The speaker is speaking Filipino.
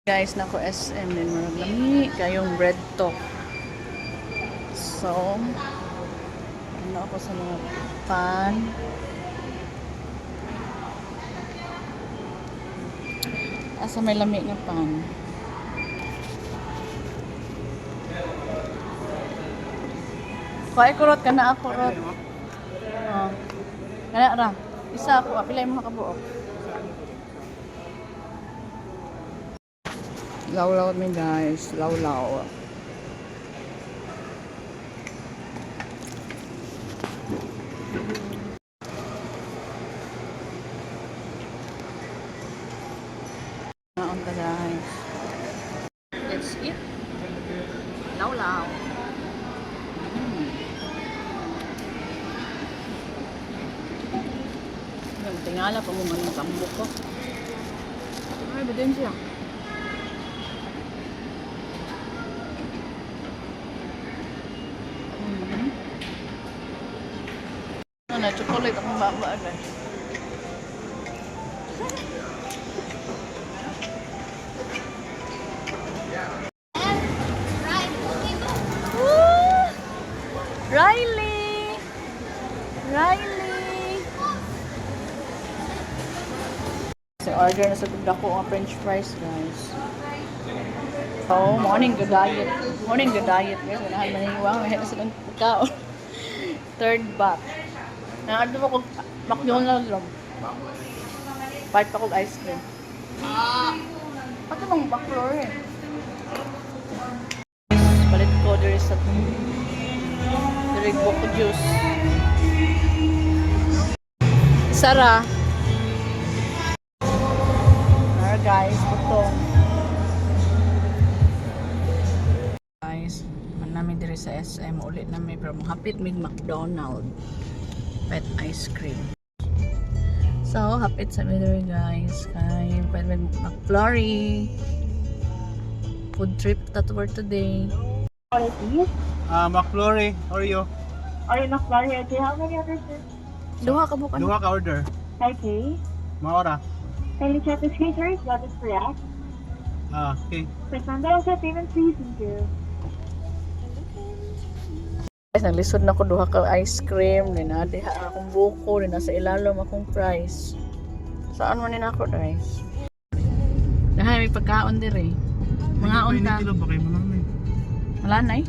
Guys, nako SM din mo lami kayong bread to. So, ano ako sa mga pan. Asa may lami nga pan. Kuha kurot ka na ako kurot. Oh. Kana ra. Isa ako, apilay mo kabuok. Law-law mi guys, law-law. Naon ka guys. Let's eat. Law-law. Tingala pa mo man tambok ko. Ay, badin siya. Na chocolate akong baba guys. Riley! Riley! So, order na sa tugda ko ang french fries guys. So, morning good diet. Morning good diet guys. Manahan maniwang. Mahit na silang pagkaon. Third batch. Nakadto ko McDonald's lang. Part pa ko ice cream. Pato nang baklor eh. Palit ko there is a Buko juice. Sara. Alright guys, butong. Guys, man namin dire sa SM ulit namin pero hapit mig McDonald's. Pet ice cream. So, hapit sa midday guys. Kay pet McFlurry. Food trip for today. Order please. McFlurry, Oreo. Order McFlurry. Okay, how many orders sir? Duha ka bukan. Duha ka order. Okay. Maora. Kindly check the screen sir. That is correct. Okay. Please mandala sa payment please. Thank you. Guys, naglisod na ko duha ka ice cream, din na diha akong buko, din sa ilalom akong fries. Saan man ako guys? Dahay may pagkaon dire. Mga unta. Kilo ba kayo mo namin? Wala na eh.